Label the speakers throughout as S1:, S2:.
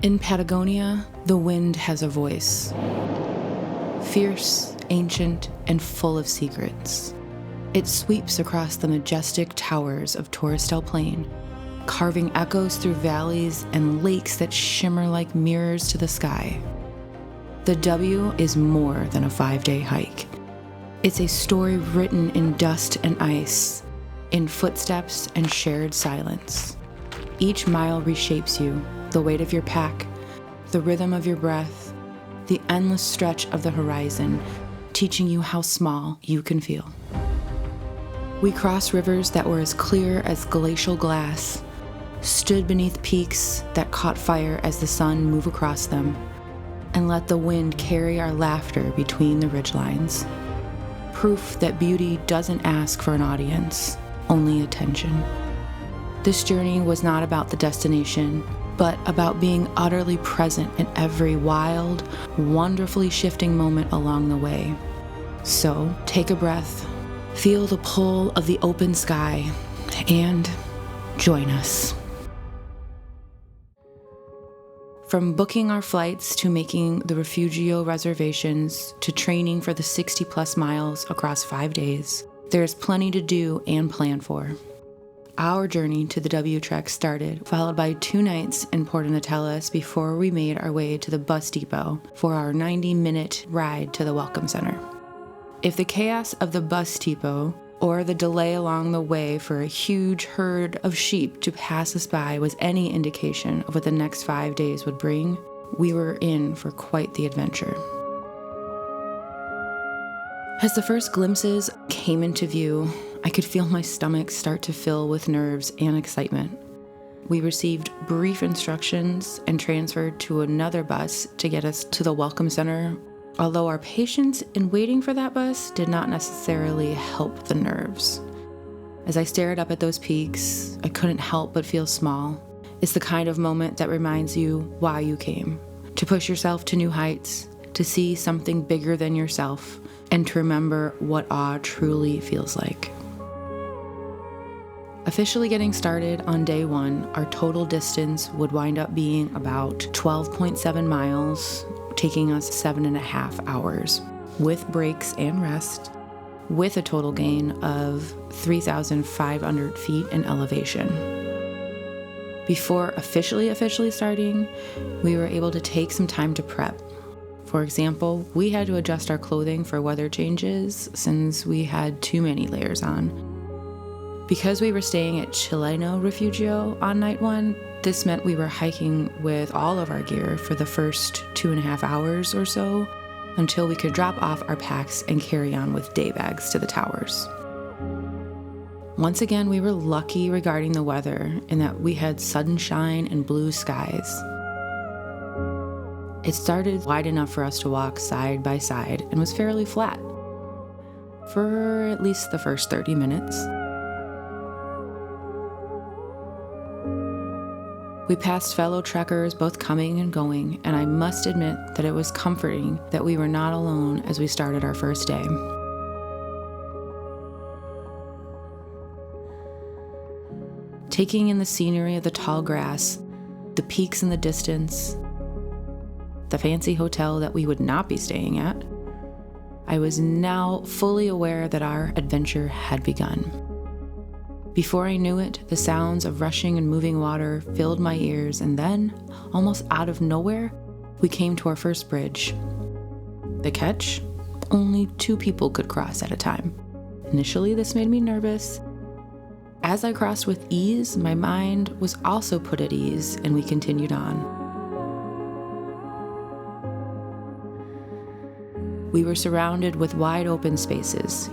S1: In Patagonia, the wind has a voice. Fierce, ancient, and full of secrets. It sweeps across the majestic towers of Torres del Paine, carving echoes through valleys and lakes that shimmer like mirrors to the sky. The W is more than a 5-day hike. It's a story written in dust and ice, in footsteps and shared silence. Each mile reshapes you, the weight of your pack, the rhythm of your breath, the endless stretch of the horizon, teaching you how small you can feel. We crossed rivers that were as clear as glacial glass, stood beneath peaks that caught fire as the sun moved across them, and let the wind carry our laughter between the ridgelines. Proof that beauty doesn't ask for an audience, only attention. This journey was not about the destination, but about being utterly present in every wild, wonderfully shifting moment along the way. So, take a breath, feel the pull of the open sky, and join us. From booking our flights to making the Refugio reservations to training for the 60-plus miles across 5 days, there's plenty to do and plan for. Our journey to the W Trek started, followed by 2 nights in Porto Natales before we made our way to the bus depot for our 90-minute ride to the Welcome Center. If the chaos of the bus depot or the delay along the way for a huge herd of sheep to pass us by was any indication of what the next 5 days would bring, we were in for quite the adventure. As the first glimpses came into view, I could feel my stomach start to fill with nerves and excitement. We received brief instructions and transferred to another bus to get us to the Welcome Center, although our patience in waiting for that bus did not necessarily help the nerves. As I stared up at those peaks, I couldn't help but feel small. It's the kind of moment that reminds you why you came, to push yourself to new heights, to see something bigger than yourself, and to remember what awe truly feels like. Officially getting started on day 1, our total distance would wind up being about 12.7 miles, taking us 7.5 hours, with breaks and rest, with a total gain of 3,500 feet in elevation. Before officially starting, we were able to take some time to prep. For example, we had to adjust our clothing for weather changes since we had too many layers on. Because we were staying at Chileno Refugio on night 1, this meant we were hiking with all of our gear for the first 2.5 hours or so until we could drop off our packs and carry on with day bags to the towers. Once again, we were lucky regarding the weather in that we had sunshine and blue skies. It started wide enough for us to walk side by side and was fairly flat for at least the first 30 minutes. We passed fellow trekkers both coming and going, and I must admit that it was comforting that we were not alone as we started our first day. Taking in the scenery of the tall grass, the peaks in the distance, the fancy hotel that we would not be staying at, I was now fully aware that our adventure had begun. Before I knew it, the sounds of rushing and moving water filled my ears, and then, almost out of nowhere, we came to our first bridge. The catch? Only 2 people could cross at a time. Initially, this made me nervous. As I crossed with ease, my mind was also put at ease, and we continued on. We were surrounded with wide open spaces,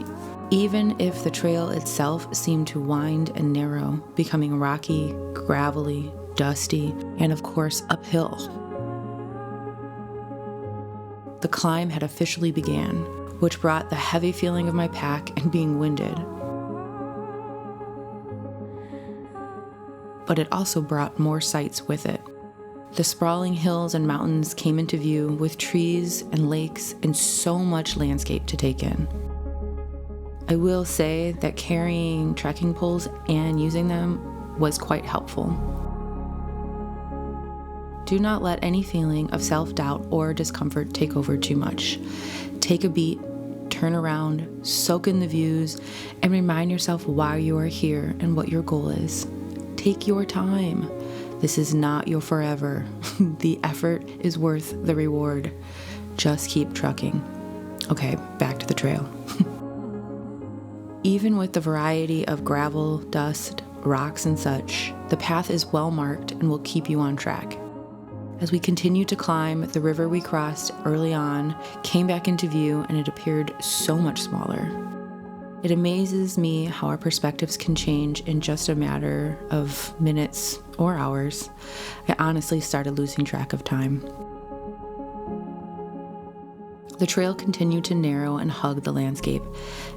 S1: even if the trail itself seemed to wind and narrow, becoming rocky, gravelly, dusty, and of course uphill. The climb had officially began, which brought the heavy feeling of my pack and being winded. But it also brought more sights with it. The sprawling hills and mountains came into view with trees and lakes and so much landscape to take in. I will say that carrying trekking poles and using them was quite helpful. do not let any feeling of self-doubt or discomfort take over too much. Take a beat, turn around, soak in the views, and remind yourself why you are here and what your goal is. Take your time. This is not your forever. The effort is worth the reward. Just keep trucking. Okay, back to the trail. Even with the variety of gravel, dust, rocks, and such, the path is well marked and will keep you on track. As we continued to climb, the river we crossed early on came back into view, and it appeared so much smaller. It amazes me how our perspectives can change in just a matter of minutes or hours. I honestly started losing track of time. The trail continued to narrow and hug the landscape,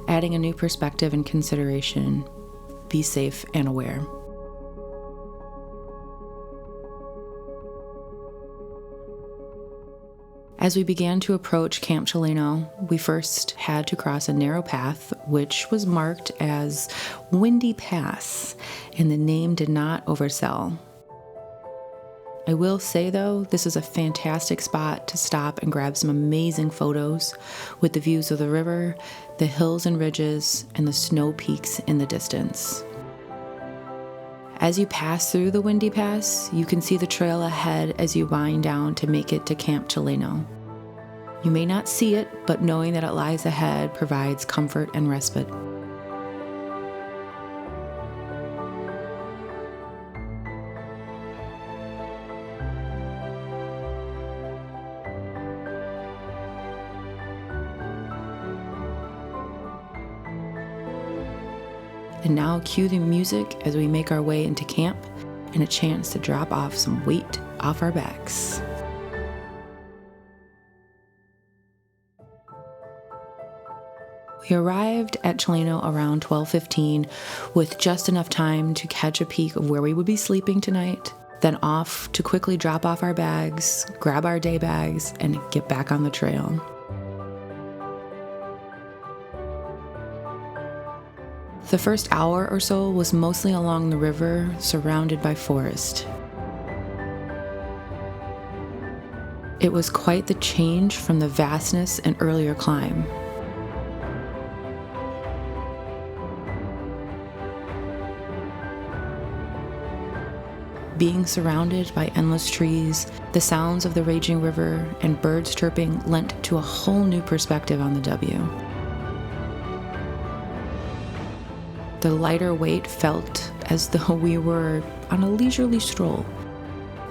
S1: adding a new perspective and consideration. Be safe and aware. As we began to approach Camp Chileno, we first had to cross a narrow path, which was marked as Windy Pass, and the name did not oversell. I will say, though, this is a fantastic spot to stop and grab some amazing photos with the views of the river, the hills and ridges, and the snow peaks in the distance. As you pass through the Windy Pass, you can see the trail ahead as you wind down to make it to Camp Chileno. You may not see it, but knowing that it lies ahead provides comfort and respite. And now cue the music as we make our way into camp and a chance to drop off some weight off our backs. We arrived at Chileno around 12:15 with just enough time to catch a peek of where we would be sleeping tonight, then off to quickly drop off our bags, grab our day bags, and get back on the trail. The first hour or so was mostly along the river, surrounded by forest. It was quite the change from the vastness and earlier climb. Being surrounded by endless trees, the sounds of the raging river, and birds chirping lent to a whole new perspective on the W. The lighter weight felt as though we were on a leisurely stroll.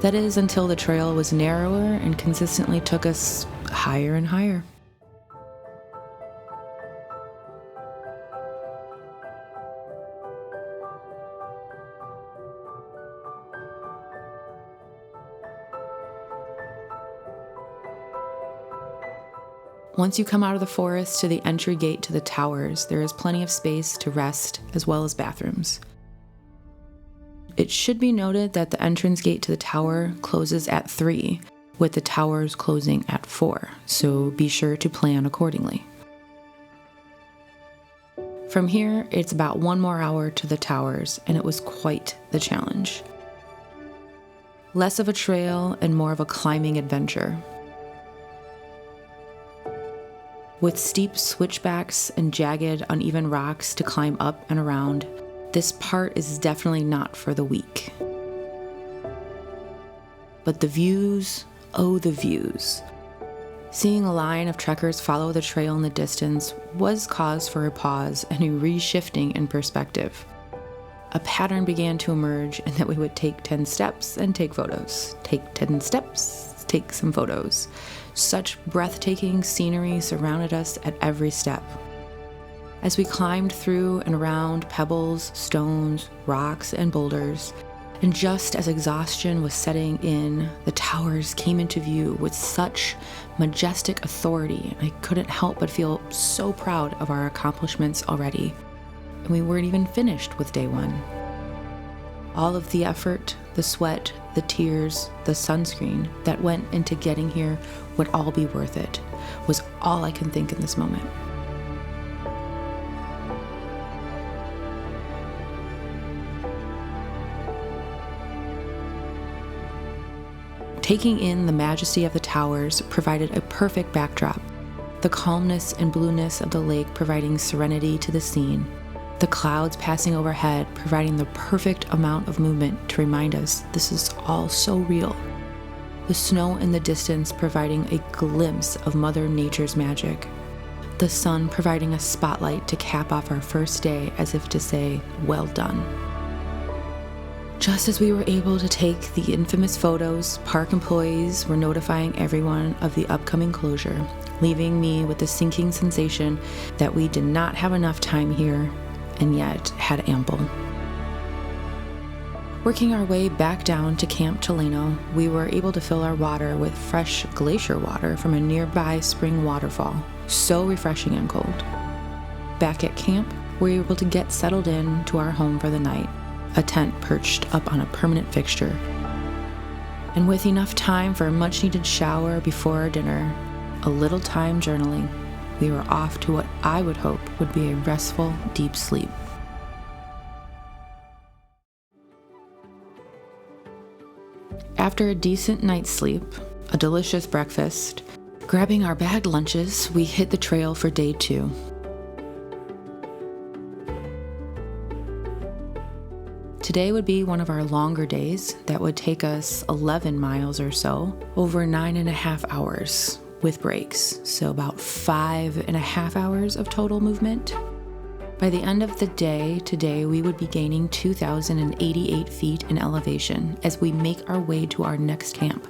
S1: That is, until the trail was narrower and consistently took us higher and higher. Once you come out of the forest to the entry gate to the towers, there is plenty of space to rest as well as bathrooms. It should be noted that the entrance gate to the tower closes at 3, with the towers closing at 4, so be sure to plan accordingly. From here, it's about 1 more hour to the towers, and it was quite the challenge. Less of a trail and more of a climbing adventure. With steep switchbacks and jagged, uneven rocks to climb up and around, this part is definitely not for the weak. But the views, oh the views. Seeing a line of trekkers follow the trail in the distance was cause for a pause and a reshifting in perspective. A pattern began to emerge, and that we would take 10 steps and take photos. Take 10 steps, take some photos. Such breathtaking scenery surrounded us at every step. As we climbed through and around pebbles, stones, rocks, and boulders, and just as exhaustion was setting in, the towers came into view with such majestic authority, and I couldn't help but feel so proud of our accomplishments already. And we weren't even finished with day 1. All of the effort, the sweat, the tears, the sunscreen that went into getting here would all be worth it, was all I can think in this moment. Taking in the majesty of the towers provided a perfect backdrop, the calmness and blueness of the lake providing serenity to the scene, the clouds passing overhead providing the perfect amount of movement to remind us this is all so real, the snow in the distance providing a glimpse of Mother Nature's magic, the sun providing a spotlight to cap off our first day as if to say, well done. Just as we were able to take the infamous photos, park employees were notifying everyone of the upcoming closure, leaving me with the sinking sensation that we did not have enough time here, and yet had ample. Working our way back down to Camp Chileno, we were able to fill our water with fresh glacier water from a nearby spring waterfall, so refreshing and cold. Back at camp, we were able to get settled in to our home for the night, a tent perched up on a permanent fixture. And with enough time for a much-needed shower before our dinner, a little time journaling, we were off to what I would hope would be a restful, deep sleep. After a decent night's sleep, a delicious breakfast, grabbing our bagged lunches, we hit the trail for day 2. Today would be one of our longer days that would take us 11 miles or so, over 9.5 hours with breaks, so about 5.5 hours of total movement. By the end of the day today, we would be gaining 2,088 feet in elevation as we make our way to our next camp,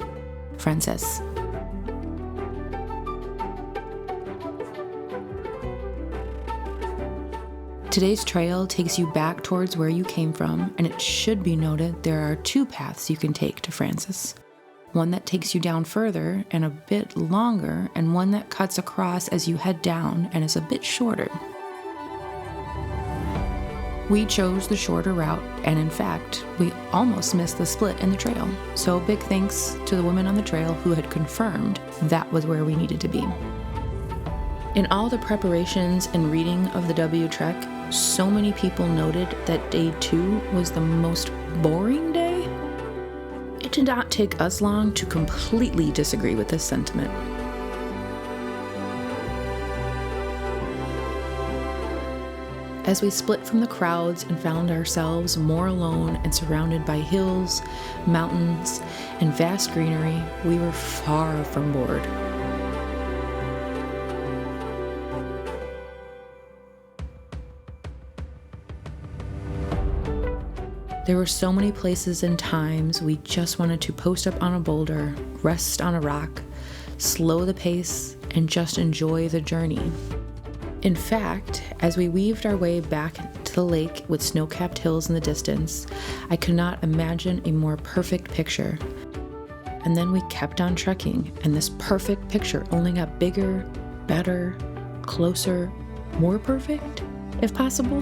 S1: Frances. Today's trail takes you back towards where you came from, and it should be noted there are 2 paths you can take to Frances. One that takes you down further and a bit longer, and one that cuts across as you head down and is a bit shorter. We chose the shorter route, and in fact, we almost missed the split in the trail. So big thanks to the women on the trail who had confirmed that was where we needed to be. In all the preparations and reading of the W Trek, so many people noted that day 2 was the most boring day. It did not take us long to completely disagree with this sentiment. As we split from the crowds and found ourselves more alone and surrounded by hills, mountains, and vast greenery, we were far from bored. There were so many places and times we just wanted to post up on a boulder, rest on a rock, slow the pace, and just enjoy the journey. In fact, as we weaved our way back to the lake with snow-capped hills in the distance, I could not imagine a more perfect picture. And then we kept on trekking, and this perfect picture only got bigger, better, closer, more perfect, if possible.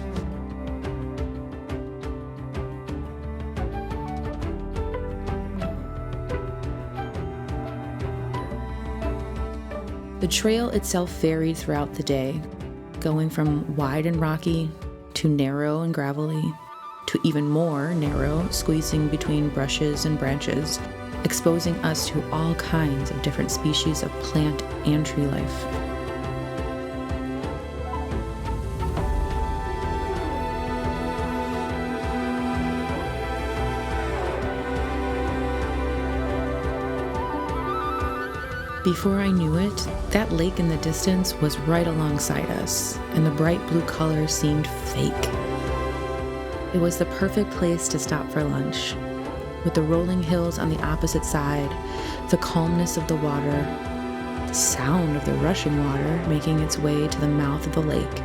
S1: The trail itself varied throughout the day, going from wide and rocky to narrow and gravelly to even more narrow, squeezing between brushes and branches, exposing us to all kinds of different species of plant and tree life. Before I knew it, that lake in the distance was right alongside us, and the bright blue color seemed fake. It was the perfect place to stop for lunch, with the rolling hills on the opposite side, the calmness of the water, the sound of the rushing water making its way to the mouth of the lake.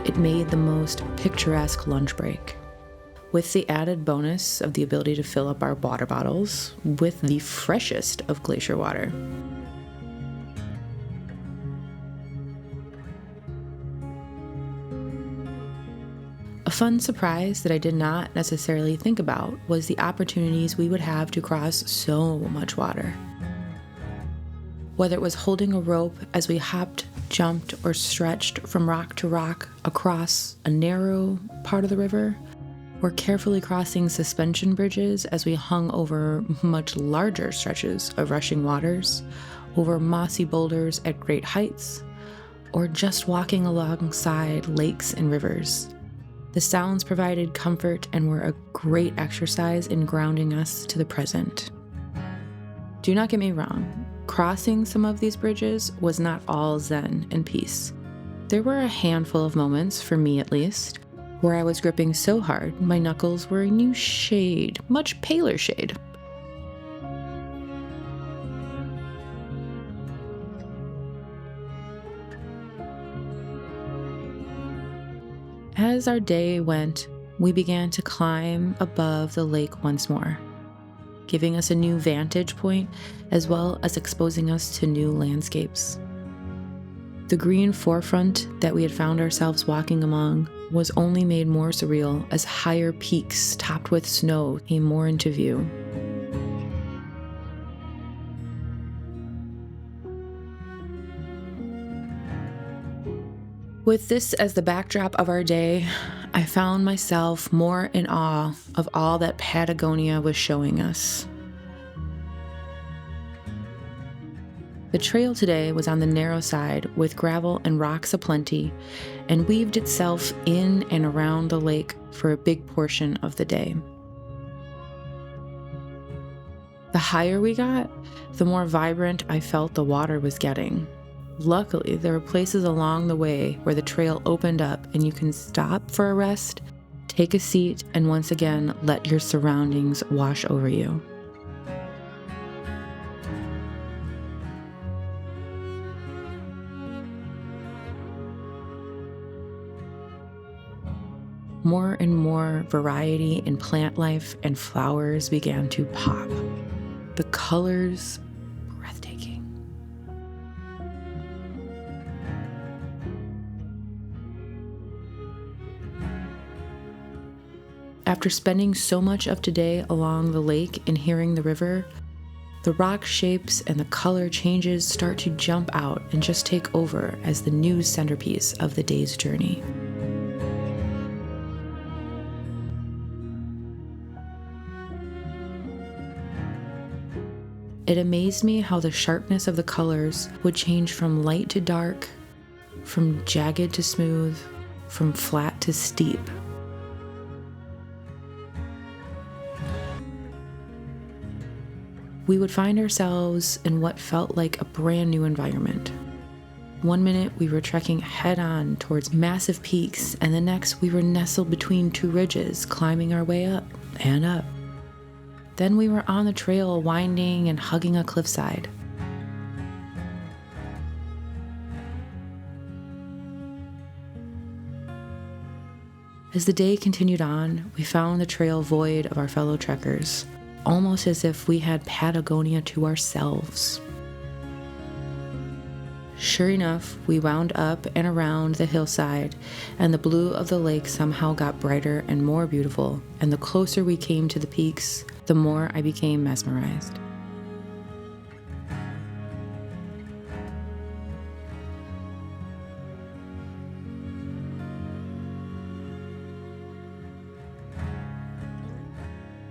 S1: It made the most picturesque lunch break, with the added bonus of the ability to fill up our water bottles with the freshest of glacier water. A fun surprise that I did not necessarily think about was the opportunities we would have to cross so much water. Whether it was holding a rope as we hopped, jumped, or stretched from rock to rock across a narrow part of the river, or carefully crossing suspension bridges as we hung over much larger stretches of rushing waters, over mossy boulders at great heights, or just walking alongside lakes and rivers. The sounds provided comfort and were a great exercise in grounding us to the present. Do not get me wrong, crossing some of these bridges was not all zen and peace. There were a handful of moments, for me at least, where I was gripping so hard my knuckles were a new shade, much paler shade. As our day went, we began to climb above the lake once more, giving us a new vantage point as well as exposing us to new landscapes. The green forefront that we had found ourselves walking among was only made more surreal as higher peaks topped with snow came more into view. With this as the backdrop of our day, I found myself more in awe of all that Patagonia was showing us. The trail today was on the narrow side with gravel and rocks aplenty and weaved itself in and around the lake for a big portion of the day. The higher we got, the more vibrant I felt the water was getting. Luckily, there were places along the way where the trail opened up and you can stop for a rest, take a seat, and once again let your surroundings wash over you. More and more variety in plant life and flowers began to pop. The colors, breathtaking. After spending so much of today along the lake and hearing the river, the rock shapes and the color changes start to jump out and just take over as the new centerpiece of the day's journey. It amazed me how the sharpness of the colors would change from light to dark, from jagged to smooth, from flat to steep. We would find ourselves in what felt like a brand new environment. One minute we were trekking head-on towards massive peaks, and the next we were nestled between two ridges, climbing our way up and up. Then we were on the trail, winding and hugging a cliffside. As the day continued on, we found the trail void of our fellow trekkers, almost as if we had Patagonia to ourselves. Sure enough, we wound up and around the hillside, and the blue of the lake somehow got brighter and more beautiful, and the closer we came to the peaks, the more I became mesmerized.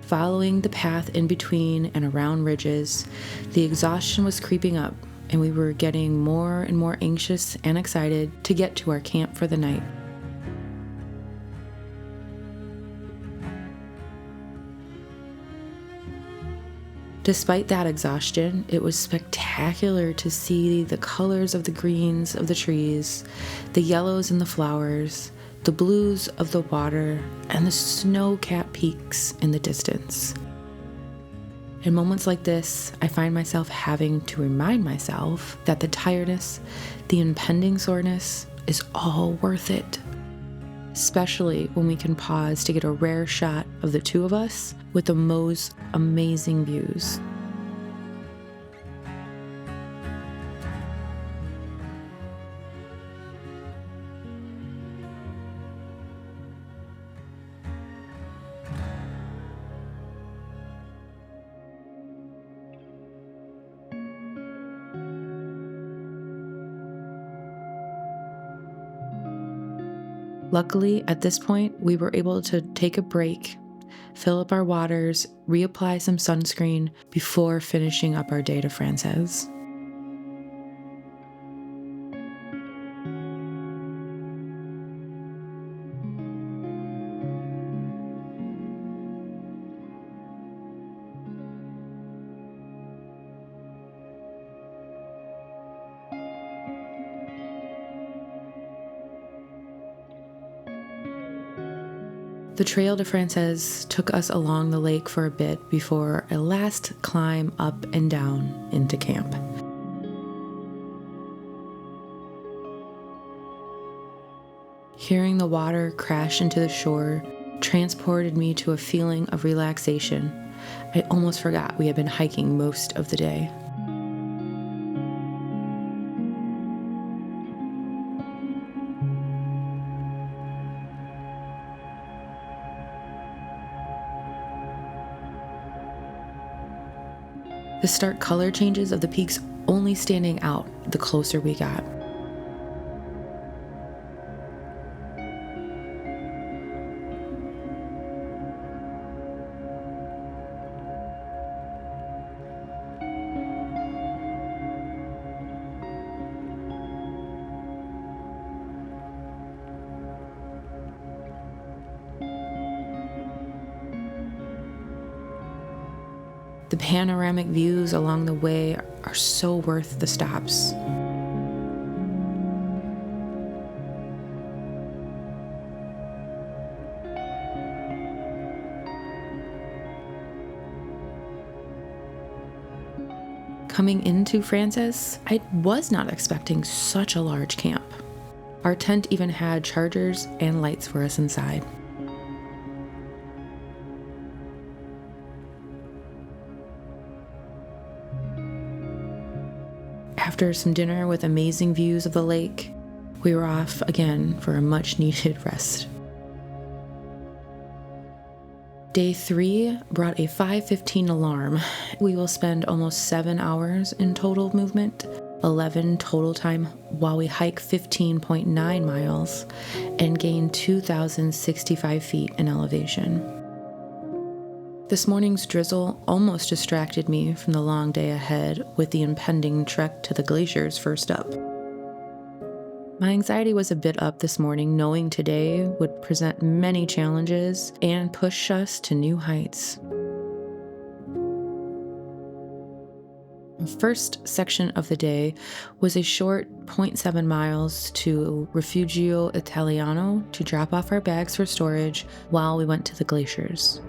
S1: Following the path in between and around ridges, the exhaustion was creeping up, and we were getting more and more anxious and excited to get to our camp for the night. Despite that exhaustion, it was spectacular to see the colors of the greens of the trees, the yellows in the flowers, the blues of the water, and the snow-capped peaks in the distance. In moments like this, I find myself having to remind myself that the tiredness, the impending soreness, is all worth it. Especially when we can pause to get a rare shot of the two of us with the most amazing views. Luckily, at this point, we were able to take a break, fill up our waters, reapply some sunscreen before finishing up our day to Frances. The Trail de Frances took us along the lake for a bit before a last climb up and down into camp. Hearing the water crash into the shore transported me to a feeling of relaxation. I almost forgot we had been hiking most of the day. The stark color changes of the peaks only standing out the closer we got. The panoramic views along the way are so worth the stops. Coming into Frances, I was not expecting such a large camp. Our tent even had chargers and lights for us inside. After some dinner with amazing views of the lake, we were off again for a much-needed rest. Day 3 brought a 5:15 alarm. We will spend almost 7 hours in total movement, 11 total time, while we hike 15.9 miles and gain 2,065 feet in elevation. This morning's drizzle almost distracted me from the long day ahead with the impending trek to the glaciers first up. My anxiety was a bit up this morning, knowing today would present many challenges and push us to new heights. The first section of the day was a short 0.7 miles to Refugio Italiano to drop off our bags for storage while we went to the glaciers.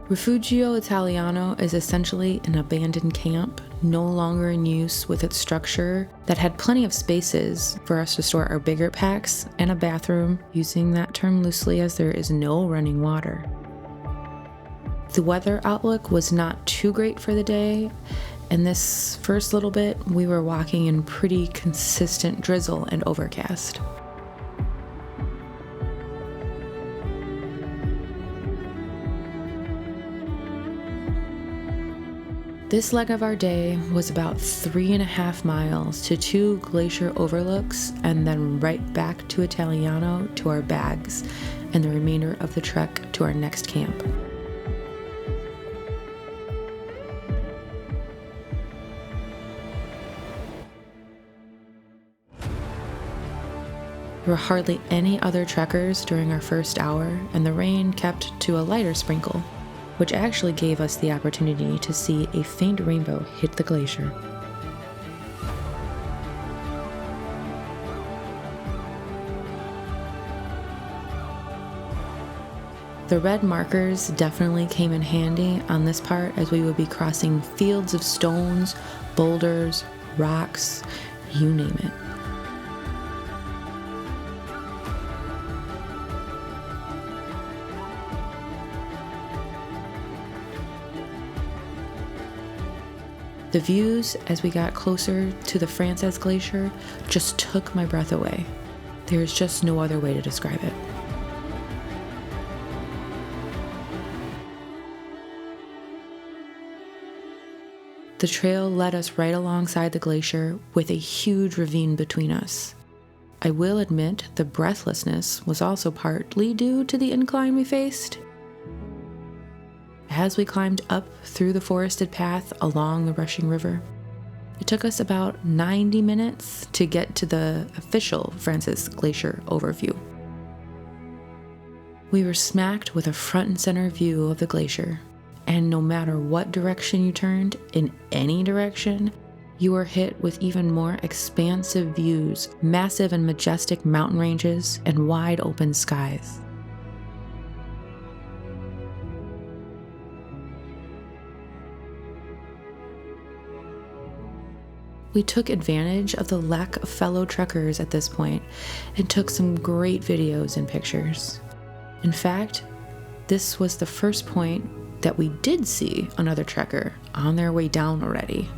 S1: Refugio Italiano is essentially an abandoned camp, no longer in use, with its structure that had plenty of spaces for us to store our bigger packs and a bathroom, using that term loosely as there is no running water. The weather outlook was not too great for the day, and this first little bit we were walking in pretty consistent drizzle and overcast. This leg of our day was about 3.5 miles to 2 glacier overlooks and then right back to Italiano to our bags and the remainder of the trek to our next camp. There were hardly any other trekkers during our first hour, and the rain kept to a lighter sprinkle, which actually gave us the opportunity to see a faint rainbow hit the glacier. The red markers definitely came in handy on this part, as we would be crossing fields of stones, boulders, rocks, you name it. The views as we got closer to the Frances Glacier just took my breath away. There's just no other way to describe it. The trail led us right alongside the glacier with a huge ravine between us. I will admit the breathlessness was also partly due to the incline we faced. As we climbed up through the forested path along the rushing river, it took us about 90 minutes to get to the official Francis Glacier overview. We were smacked with a front and center view of the glacier, and no matter what direction you turned, in any direction, you were hit with even more expansive views, massive and majestic mountain ranges, and wide open skies. We took advantage of the lack of fellow trekkers at this point and took some great videos and pictures. In fact, this was the first point that we did see another trekker on their way down already.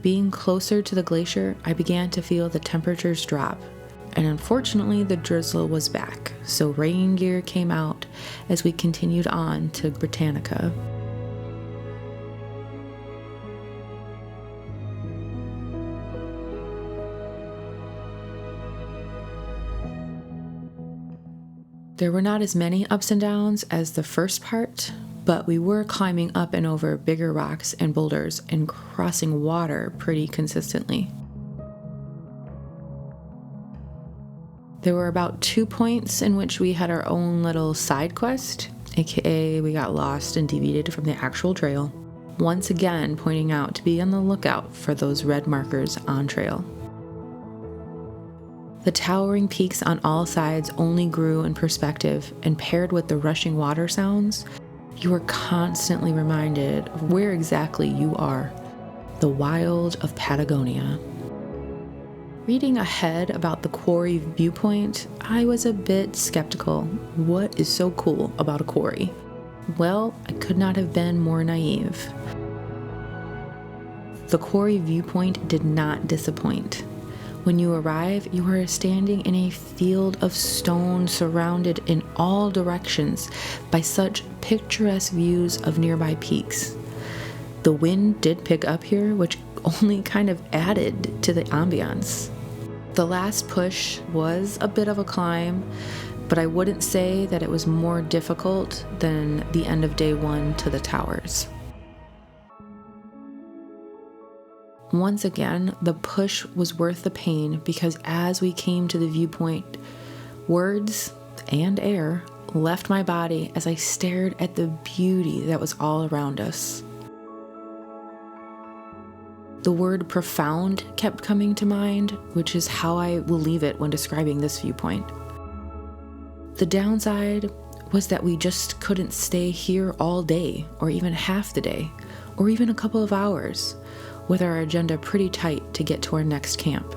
S1: Being closer to the glacier, I began to feel the temperatures drop, and unfortunately the drizzle was back, so rain gear came out as we continued on to Britanico. There were not as many ups and downs as the first part, but we were climbing up and over bigger rocks and boulders and crossing water pretty consistently. There were about 2 points in which we had our own little side quest, aka we got lost and deviated from the actual trail, once again pointing out to be on the lookout for those red markers on trail. The towering peaks on all sides only grew in perspective, and paired with the rushing water sounds, you were constantly reminded of where exactly you are, the wild of Patagonia. Reading ahead about the quarry Viewpoint, I was a bit skeptical. What is so cool about a quarry? Well, I could not have been more naive. The quarry Viewpoint did not disappoint. When you arrive, you are standing in a field of stone surrounded in all directions by such picturesque views of nearby peaks. The wind did pick up here, which only kind of added to the ambiance. The last push was a bit of a climb, but I wouldn't say that it was more difficult than the end of day one to the towers. Once again, the push was worth the pain because as we came to the viewpoint, words and air left my body as I stared at the beauty that was all around us. The word profound kept coming to mind, which is how I will leave it when describing this viewpoint. The downside was that we just couldn't stay here all day, or even half the day, or even a couple of hours, with our agenda pretty tight to get to our next camp.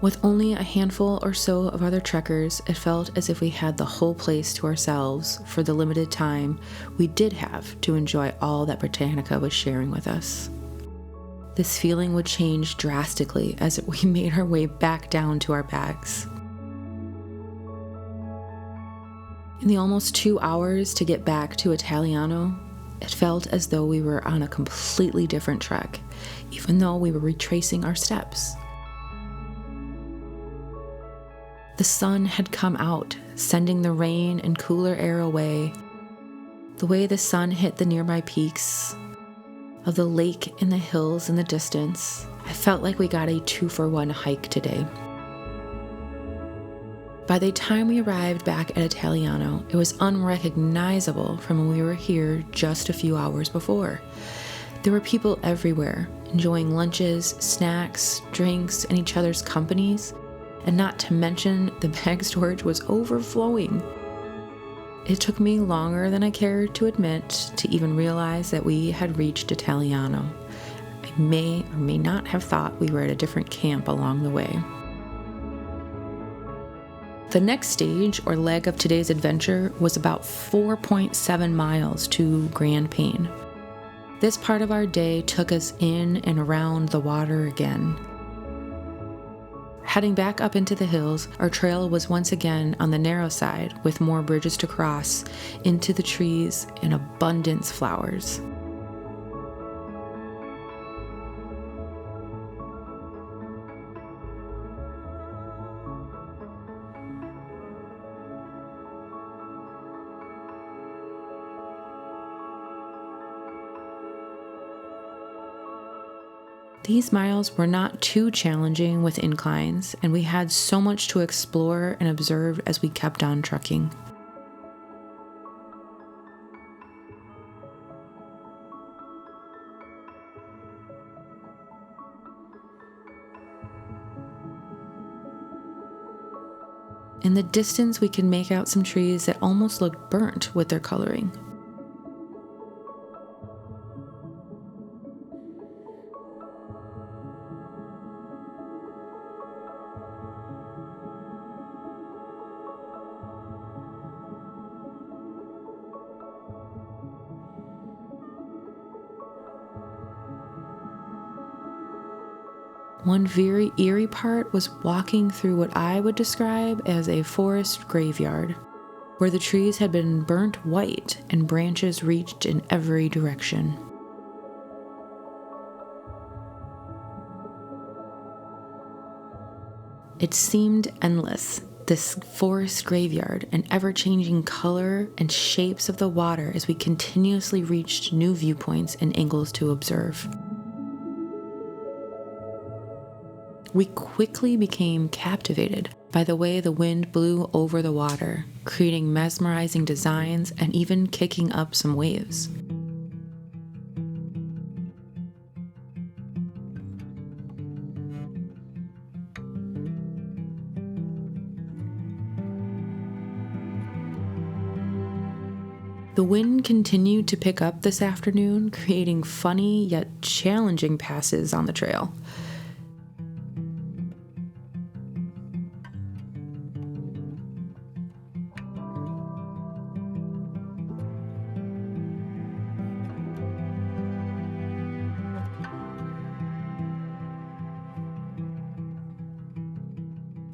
S1: With only a handful or so of other trekkers, it felt as if we had the whole place to ourselves for the limited time we did have to enjoy all that Britanico was sharing with us. This feeling would change drastically as we made our way back down to our bags. In the almost 2 hours to get back to Italiano, it felt as though we were on a completely different trek, even though we were retracing our steps. The sun had come out, sending the rain and cooler air away. The way the sun hit the nearby peaks of the lake and the hills in the distance, I felt like we got a 2-for-1 hike today. By the time we arrived back at Italiano, it was unrecognizable from when we were here just a few hours before. There were people everywhere, enjoying lunches, snacks, drinks, and each other's companies, and not to mention the bag storage was overflowing. It took me longer than I cared to admit to even realize that we had reached Italiano. I may or may not have thought we were at a different camp along the way. The next stage, or leg of today's adventure, was about 4.7 miles to Grande Paine. This part of our day took us in and around the water again. Heading back up into the hills, our trail was once again on the narrow side with more bridges to cross into the trees and abundance flowers. These miles were not too challenging with inclines, and we had so much to explore and observe as we kept on trekking. In the distance, we could make out some trees that almost looked burnt with their coloring. One very eerie part was walking through what I would describe as a forest graveyard, where the trees had been burnt white and branches reached in every direction. It seemed endless, this forest graveyard, and ever-changing color and shapes of the water as we continuously reached new viewpoints and angles to observe. We quickly became captivated by the way the wind blew over the water, creating mesmerizing designs and even kicking up some waves. The wind continued to pick up this afternoon, creating funny yet challenging passes on the trail.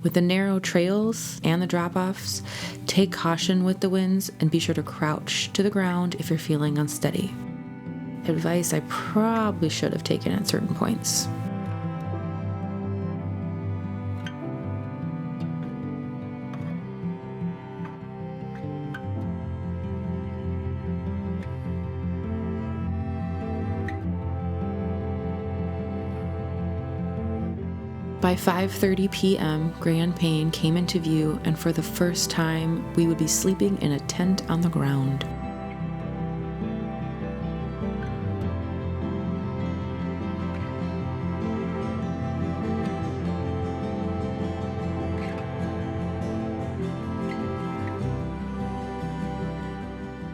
S1: With the narrow trails and the drop-offs, take caution with the winds and be sure to crouch to the ground if you're feeling unsteady. Advice I probably should have taken at certain points. By 5:30 p.m., Grande Paine came into view, and for the first time, we would be sleeping in a tent on the ground.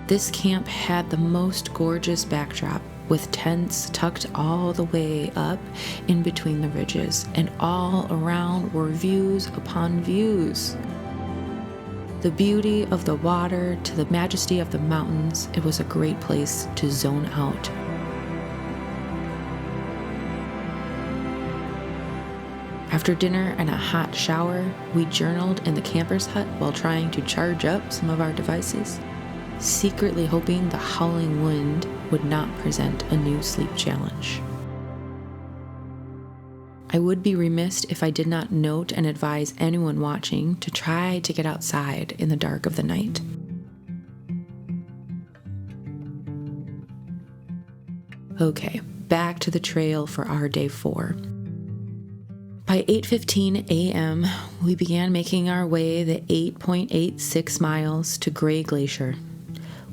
S1: This camp had the most gorgeous backdrop, with tents tucked all the way up in between the ridges, and all around were views upon views. The beauty of the water to the majesty of the mountains, it was a great place to zone out. After dinner and a hot shower, we journaled in the camper's hut while trying to charge up some of our devices, secretly hoping the howling wind would not present a new sleep challenge. I would be remiss if I did not note and advise anyone watching to try to get outside in the dark of the night. Okay, back to the trail for our day 4. By 8:15 a.m., we began making our way the 8.86 miles to Grey Glacier.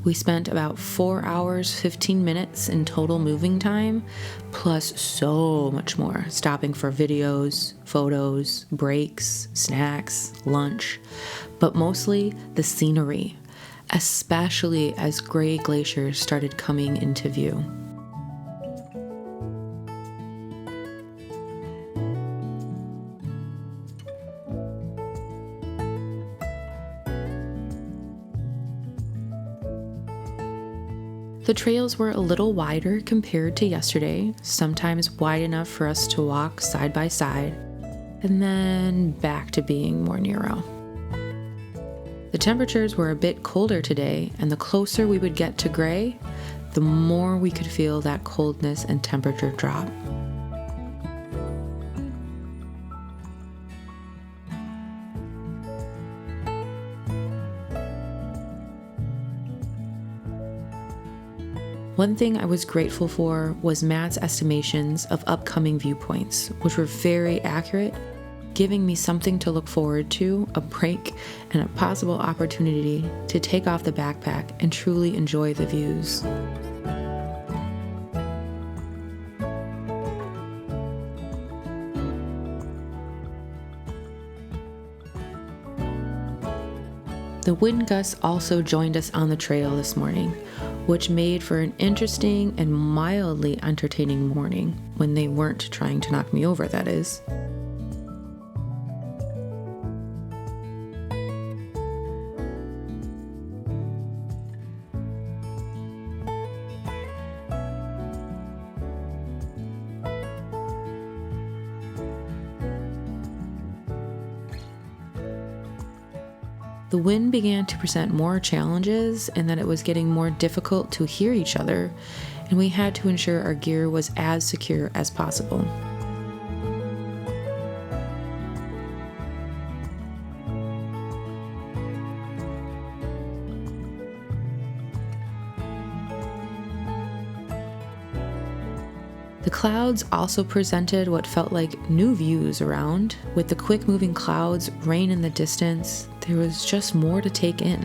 S1: We spent about 4 hours, 15 minutes in total moving time, plus so much more, stopping for videos, photos, breaks, snacks, lunch, but mostly the scenery, especially as Grey Glacier started coming into view. The trails were a little wider compared to yesterday, sometimes wide enough for us to walk side by side, and then back to being more narrow. The temperatures were a bit colder today, and the closer we would get to Grey, the more we could feel that coldness and temperature drop. One thing I was grateful for was Matt's estimations of upcoming viewpoints, which were very accurate, giving me something to look forward to, a break, and a possible opportunity to take off the backpack and truly enjoy the views. The wind gusts also joined us on the trail this morning, which made for an interesting and mildly entertaining morning, when they weren't trying to knock me over, that is. The wind began to present more challenges and that it was getting more difficult to hear each other, and we had to ensure our gear was as secure as possible. The clouds also presented what felt like new views around. With the quick-moving clouds, rain in the distance, there was just more to take in.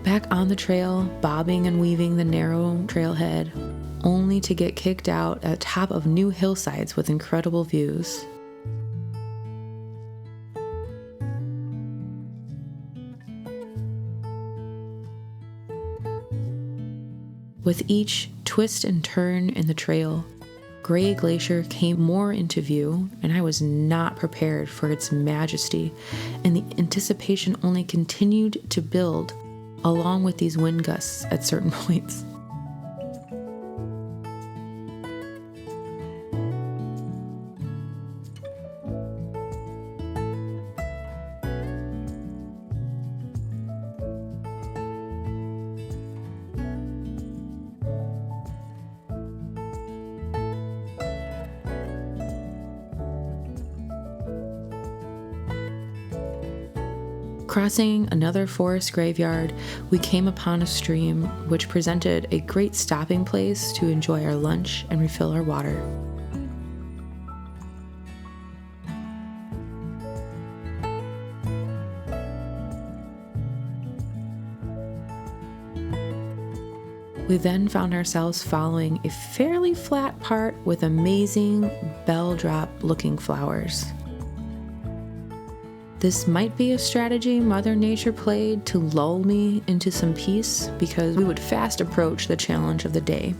S1: Back on the trail, bobbing and weaving the narrow trailhead, only to get kicked out at the top of new hillsides with incredible views. With each twist and turn in the trail, Grey Glacier came more into view, and I was not prepared for its majesty, and the anticipation only continued to build along with these wind gusts at certain points. Crossing another forest graveyard, we came upon a stream which presented a great stopping place to enjoy our lunch and refill our water. We then found ourselves following a fairly flat part with amazing bell drop looking flowers. This might be a strategy Mother Nature played to lull me into some peace, because we would fast approach the challenge of the day.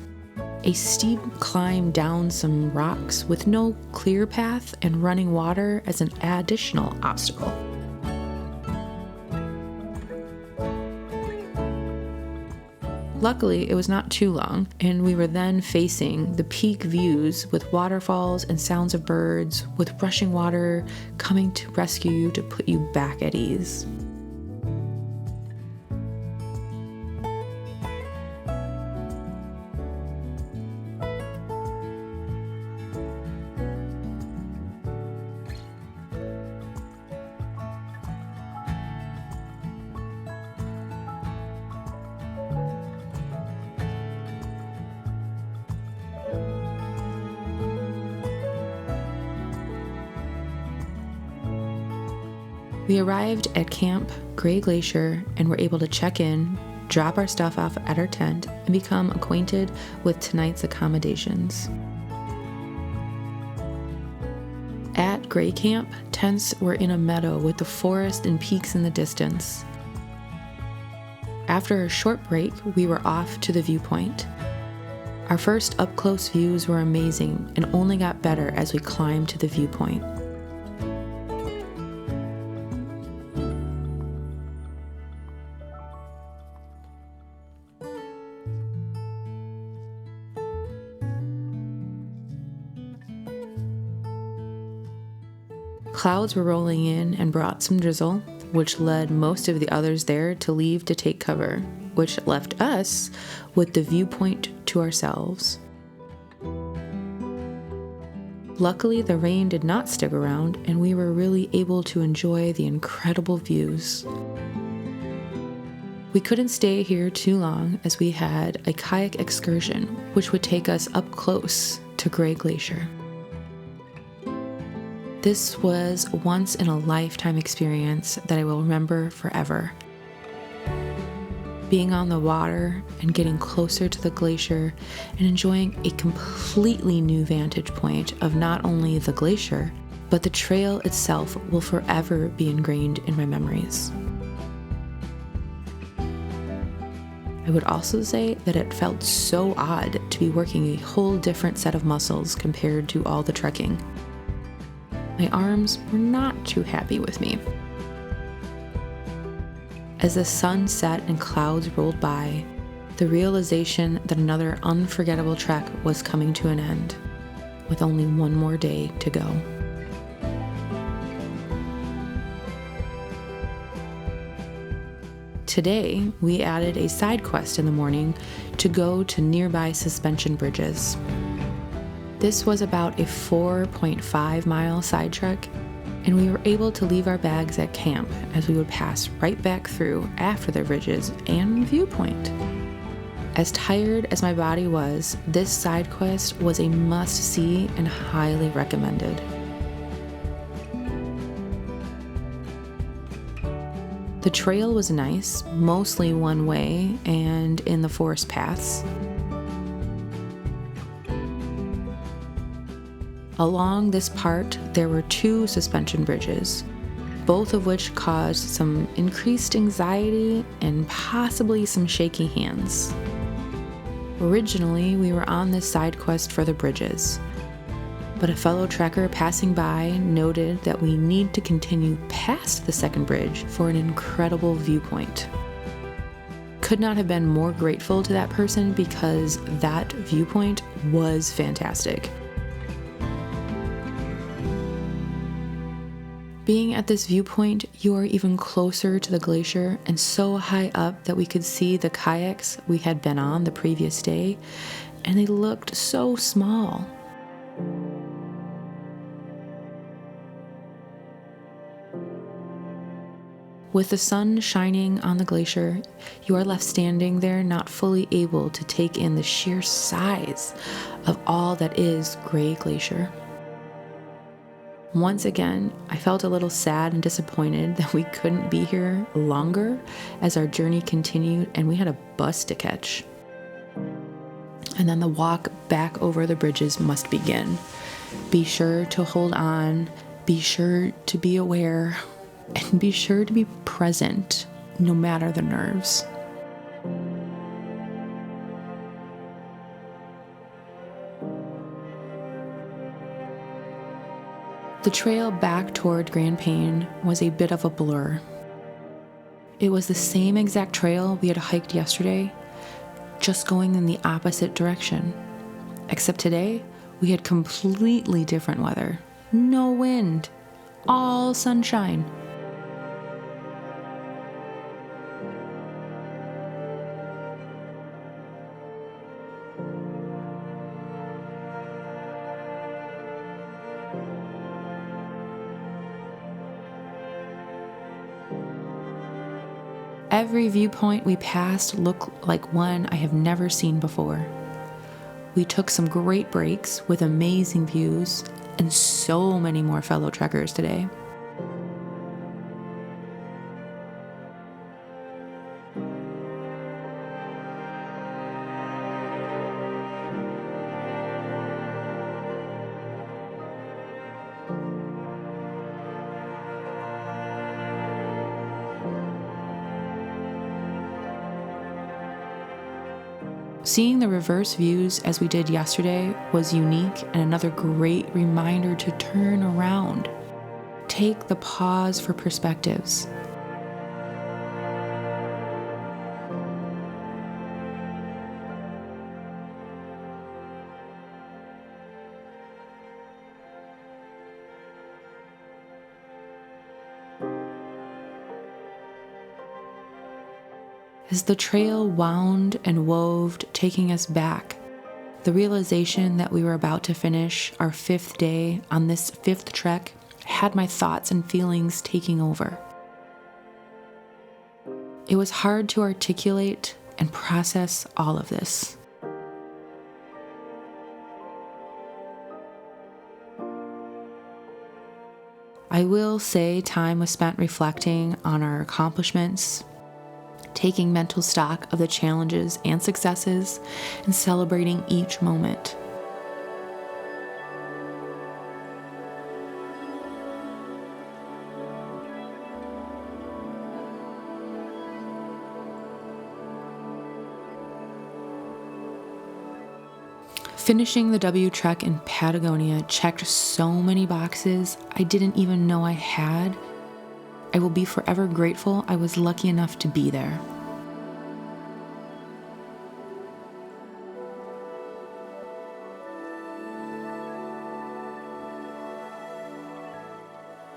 S1: A steep climb down some rocks with no clear path and running water as an additional obstacle. Luckily, it was not too long, and we were then facing the peak views with waterfalls and sounds of birds, with rushing water coming to rescue you to put you back at ease. We arrived at Camp Grey Glacier and were able to check in, drop our stuff off at our tent, and become acquainted with tonight's accommodations. At Grey Camp, tents were in a meadow with the forest and peaks in the distance. After a short break, we were off to the Viewpoint. Our first up-close views were amazing and only got better as we climbed to the Viewpoint. Clouds were rolling in and brought some drizzle, which led most of the others there to leave to take cover, which left us with the Viewpoint to ourselves. Luckily, the rain did not stick around, and we were really able to enjoy the incredible views. We couldn't stay here too long as we had a kayak excursion, which would take us up close to Grey Glacier. This was once in a lifetime experience that I will remember forever. Being on the water and getting closer to the glacier and enjoying a completely new vantage point of not only the glacier, but the trail itself will forever be ingrained in my memories. I would also say that it felt so odd to be working a whole different set of muscles compared to all the trekking. My arms were not too happy with me. As the sun set and clouds rolled by, the realization that another unforgettable trek was coming to an end, with only one more day to go. Today, we added a side quest in the morning to go to nearby suspension bridges. This was about a 4.5-mile side trek, and we were able to leave our bags at camp as we would pass right back through after the bridges and Viewpoint. As tired as my body was, this side quest was a must-see and highly recommended. The trail was nice, mostly one way and in the forest paths. Along this part, there were 2 suspension bridges, both of which caused some increased anxiety and possibly some shaky hands. Originally, we were on this side quest for the bridges, but a fellow trekker passing by noted that we need to continue past the second bridge for an incredible viewpoint. Could not have been more grateful to that person because that viewpoint was fantastic. Being at this viewpoint, you are even closer to the glacier and so high up that we could see the kayaks we had been on the previous day, and they looked so small. With the sun shining on the glacier, you are left standing there not fully able to take in the sheer size of all that is Grey Glacier. Once again, I felt a little sad and disappointed that we couldn't be here longer as our journey continued and we had a bus to catch. And then the walk back over the bridges must begin. Be sure to hold on, be sure to be aware, and be sure to be present, no matter the nerves. The trail back toward Grande Paine was a bit of a blur. It was the same exact trail we had hiked yesterday, just going in the opposite direction. Except today, we had completely different weather. No wind, all sunshine. Every viewpoint we passed looked like one I have never seen before. We took some great breaks with amazing views and so many more fellow trekkers today. Seeing the reverse views as we did yesterday was unique and another great reminder to turn around. Take the pause for perspectives. As the trail wound and woved, taking us back, The realization that we were about to finish our 5th day on this 5th trek had my thoughts and feelings taking over. It was hard to articulate and process all of this. I will say time was spent reflecting on our accomplishments, taking mental stock of the challenges and successes, and celebrating each moment. Finishing the W trek in Patagonia checked so many boxes I didn't even know I had. I will be forever grateful I was lucky enough to be there.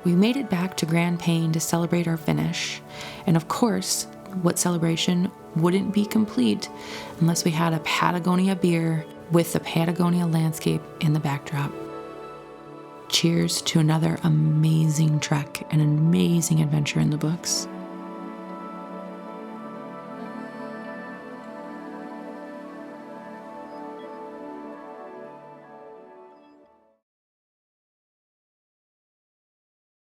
S1: We made it back to Grande Paine to celebrate our finish, and of course, what celebration wouldn't be complete unless we had a Patagonia beer with the Patagonia landscape in the backdrop. Cheers to another amazing trek and an amazing adventure in the books.